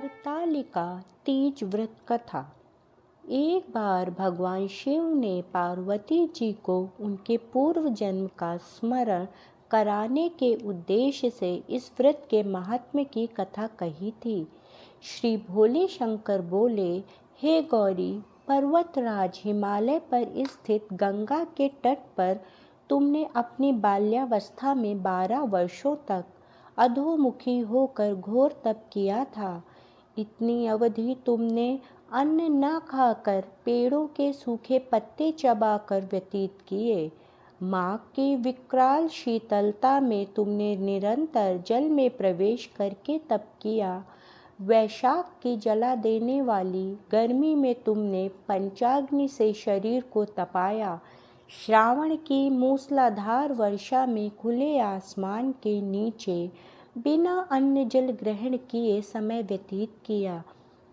हरतालिका तीज व्रत कथा। एक बार भगवान शिव ने पार्वती जी को उनके पूर्व जन्म का स्मरण कराने के उद्देश्य से इस व्रत के महात्म्य की कथा कही थी। श्री भोले शंकर बोले, हे गौरी, पर्वतराज हिमालय पर स्थित गंगा के तट पर तुमने अपनी बाल्यावस्था में 12 वर्षों तक अधोमुखी होकर घोर तप किया था। इतनी अवधि तुमने अन्न न खाकर पेड़ों के सूखे पत्ते चबाकर व्यतीत किए। माघ की विकराल शीतलता में तुमने निरंतर जल में प्रवेश करके तप किया। वैशाख की जला देने वाली गर्मी में तुमने पंचाग्नि से शरीर को तपाया। श्रावण की मूसलाधार वर्षा में खुले आसमान के नीचे बिना अन्न जल ग्रहण किए समय व्यतीत किया।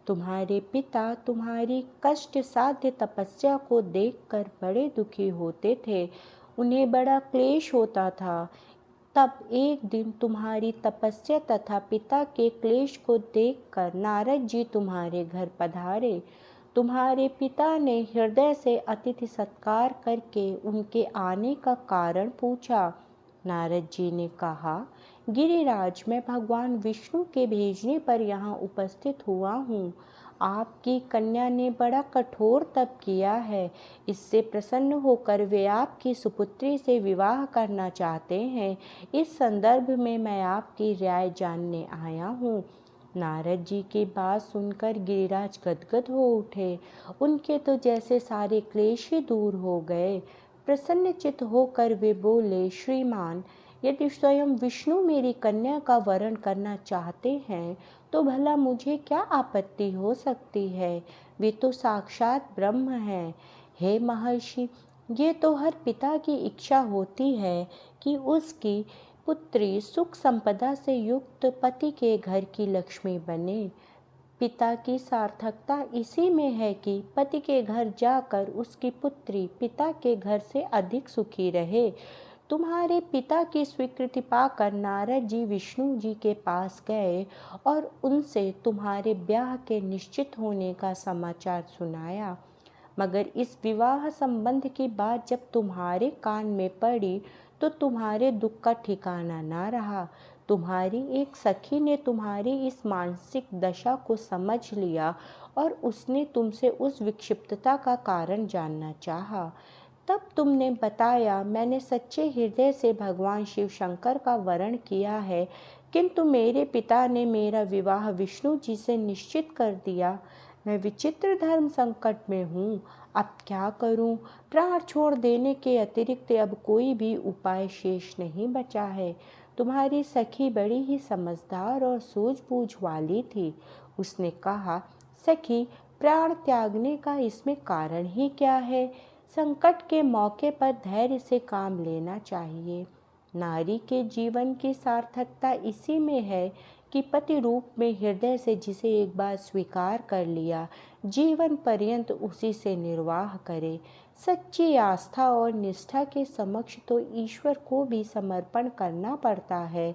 तुम्हारे पिता तुम्हारी कष्ट साध्य तपस्या को देखकर बड़े दुखी होते थे। उन्हें बड़ा क्लेश होता था। तब एक दिन तुम्हारी तपस्या तथा पिता के क्लेश को देखकर नारद जी तुम्हारे घर पधारे। तुम्हारे पिता ने हृदय से अतिथि सत्कार करके उनके आने का कारण पूछा। नारद जी ने कहा, गिरिराज, मैं भगवान विष्णु के भेजने पर यहाँ उपस्थित हुआ हूँ। आपकी कन्या ने बड़ा कठोर तप किया है। इससे प्रसन्न होकर वे आपकी सुपुत्री से विवाह करना चाहते हैं। इस संदर्भ में मैं आपकी राय जानने आया हूँ। नारद जी की बात सुनकर गिरिराज गदगद हो उठे। उनके तो जैसे सारे क्लेश ही दूर हो गए। प्रसन्नचित्त होकर वे बोले, श्रीमान, यदि स्वयं विष्णु मेरी कन्या का वरण करना चाहते हैं तो भला मुझे क्या आपत्ति हो सकती है। वे तो साक्षात ब्रह्म हैं। हे महर्षि, ये तो हर पिता की इच्छा होती है कि उसकी पुत्री सुख संपदा से युक्त पति के घर की लक्ष्मी बने। पिता की सार्थकता इसी में है कि पति के घर जाकर उसकी पुत्री पिता के घर से अधिक सुखी रहे। तुम्हारे पिता की स्वीकृति पाकर नारद जी विष्णु जी के पास गए और उनसे तुम्हारे ब्याह के निश्चित होने का समाचार सुनाया। मगर इस विवाह संबंध की बात जब तुम्हारे कान में पड़ी तो तुम्हारे दुख का ठिकाना ना रहा। तुम्हारी एक सखी ने तुम्हारी इस मानसिक दशा को समझ लिया और उसने तुमसे उस विक्षिप्तता का कारण जानना चाहा। तब तुमने बताया, मैंने सच्चे हृदय से भगवान शिव शंकर का वरण किया है, किंतु मेरे पिता ने मेरा विवाह विष्णु जी से निश्चित कर दिया। मैं विचित्र धर्म संकट में हूँ। अब क्या करूँ? प्राण छोड़ देने के अतिरिक्त अब कोई भी उपाय शेष नहीं बचा है। तुम्हारी सखी बड़ी ही समझदार और सूझबूझ वाली थी। उसने कहा, सखी, प्राण त्यागने का इसमें कारण ही क्या है? संकट के मौके पर धैर्य से काम लेना चाहिए। नारी के जीवन की सार्थकता इसी में है कि पति रूप में हृदय से जिसे एक बार स्वीकार कर लिया, जीवन पर्यंत उसी से निर्वाह करे। सच्ची आस्था और निष्ठा के समक्ष तो ईश्वर को भी समर्पण करना पड़ता है।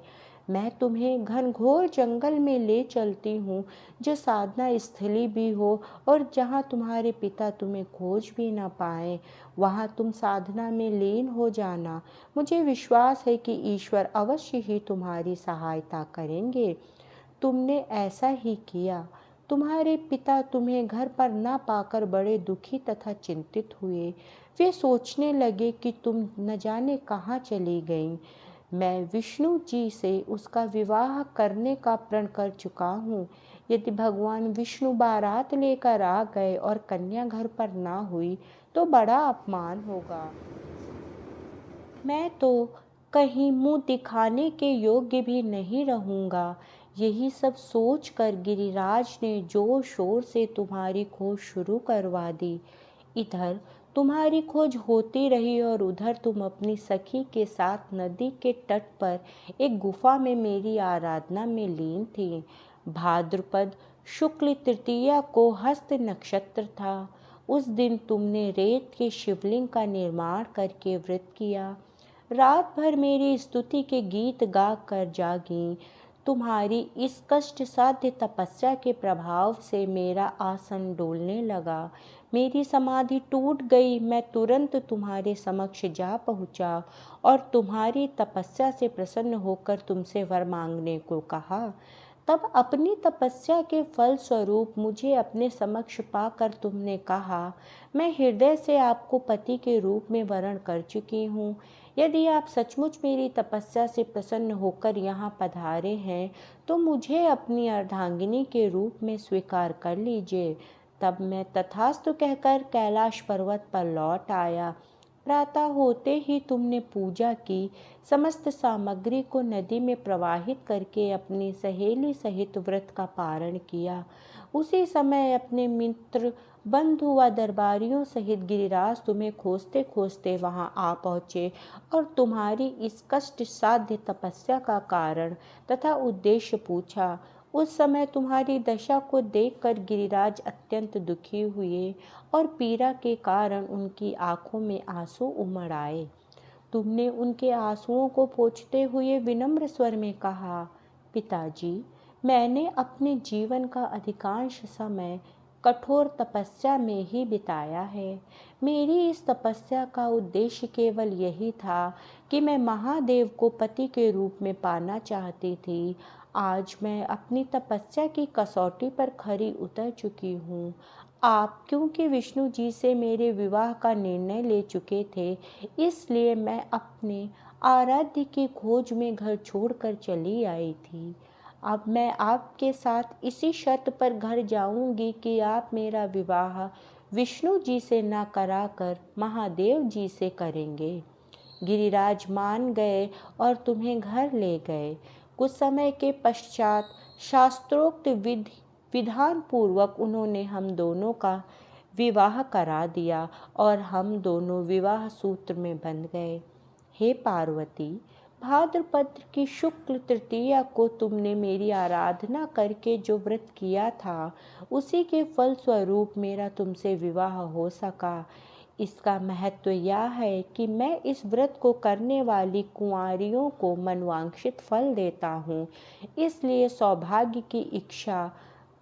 मैं तुम्हें घनघोर जंगल में ले चलती हूँ, जो साधना स्थली भी हो और जहाँ तुम्हारे पिता तुम्हें खोज भी न पाए। वहाँ तुम साधना में लीन हो जाना। मुझे विश्वास है कि ईश्वर अवश्य ही तुम्हारी सहायता करेंगे। तुमने ऐसा ही किया। तुम्हारे पिता तुम्हें घर पर न पाकर बड़े दुखी तथा चिंतित हुए। वे सोचने लगे कि तुम न जाने कहाँ चली गईं। मैं विष्णु जी से उसका विवाह करने का प्रण कर चुका हूँ। यदि भगवान विष्णु बारात लेकर आ गए और कन्या घर पर ना हुई तो बड़ा अपमान होगा। मैं तो कहीं मुंह दिखाने के योग्य भी नहीं रहूँगा। यही सब सोचकर गिरिराज ने जोर शोर से तुम्हारी खोज शुरू करवा दी। इधर तुम्हारी खोज होती रही और उधर तुम अपनी सखी के साथ नदी के तट पर एक गुफा में मेरी आराधना में लीन थी। भाद्रपद शुक्ल तृतीया को हस्त नक्षत्र था। उस दिन तुमने रेत के शिवलिंग का निर्माण करके व्रत किया। रात भर मेरी स्तुति के गीत गा कर जागी। तुम्हारी इस कष्ट साध्य तपस्या के प्रभाव से मेरा आसन डोलने लगा, मेरी समाधि टूट गई। मैं तुरंत तुम्हारे समक्ष जा पहुँचा और तुम्हारी तपस्या से प्रसन्न होकर तुमसे वर मांगने को कहा। तब अपनी तपस्या के फल स्वरूप मुझे अपने समक्ष पाकर तुमने कहा, मैं हृदय से आपको पति के रूप में वरण कर चुकी हूँ। यदि आप सचमुच मेरी तपस्या से प्रसन्न होकर यहाँ पधारे हैं तो मुझे अपनी अर्धांगिनी के रूप में स्वीकार कर लीजिए। तब मैं तथास्तु कहकर कैलाश पर्वत पर लौट आया। प्रातः होते ही तुमने पूजा की, समस्त सामग्री को नदी में प्रवाहित करके अपनी सहेली सहित व्रत का पारण किया। उसी समय अपने मित्र, बंधु व दरबारियों सहित गिरिराज तुम्हें खोजते खोजते वहां आ पहुँचे और तुम्हारी इस कष्ट साध्य तपस्या का कारण तथा उद्देश्य पूछा। उस समय तुम्हारी दशा को देखकर गिरिराज अत्यंत दुखी हुए और पीड़ा के कारण उनकी आंखों में आंसू उमड़ आए। तुमने उनके आंसुओं को पोंछते हुए विनम्र स्वर में कहा, पिताजी, मैंने अपने जीवन का अधिकांश समय कठोर तपस्या में ही बिताया है। मेरी इस तपस्या का उद्देश्य केवल यही था कि मैं महादेव को पति के रूप में पाना चाहती थी। आज मैं अपनी तपस्या की कसौटी पर खरी उतर चुकी हूँ। आप क्योंकि विष्णु जी से मेरे विवाह का निर्णय ले चुके थे, इसलिए मैं अपने आराध्य की खोज में घर छोड़कर चली आई थी। अब मैं आपके साथ इसी शर्त पर घर जाऊंगी कि आप मेरा विवाह विष्णु जी से न कराकर महादेव जी से करेंगे। गिरिराज मान गए और तुम्हें घर ले गए। कुछ समय के पश्चात शास्त्रोक्त विधान पूर्वक उन्होंने हम दोनों का विवाह करा दिया और हम दोनों विवाह सूत्र में बंध गए। हे पार्वती, भाद्रपद की शुक्ल तृतीया को तुमने मेरी आराधना करके जो व्रत किया था, उसी के फल स्वरूप मेरा तुमसे विवाह हो सका। इसका महत्व यह है कि मैं इस व्रत को करने वाली कुंवारियों को मनवांछित फल देता हूँ। इसलिए सौभाग्य की इच्छा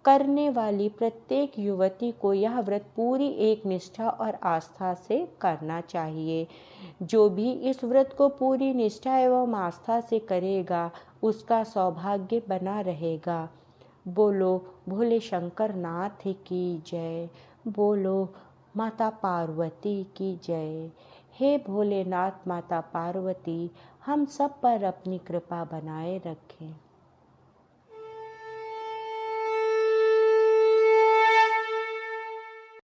करने वाली प्रत्येक युवती को यह व्रत पूरी एक निष्ठा और आस्था से करना चाहिए। जो भी इस व्रत को पूरी निष्ठा एवं आस्था से करेगा, उसका सौभाग्य बना रहेगा। बोलो भोले शंकर नाथ की जय। बोलो माता पार्वती की जय। हे भोलेनाथ माता पार्वती, हम सब पर अपनी कृपा बनाए रखें।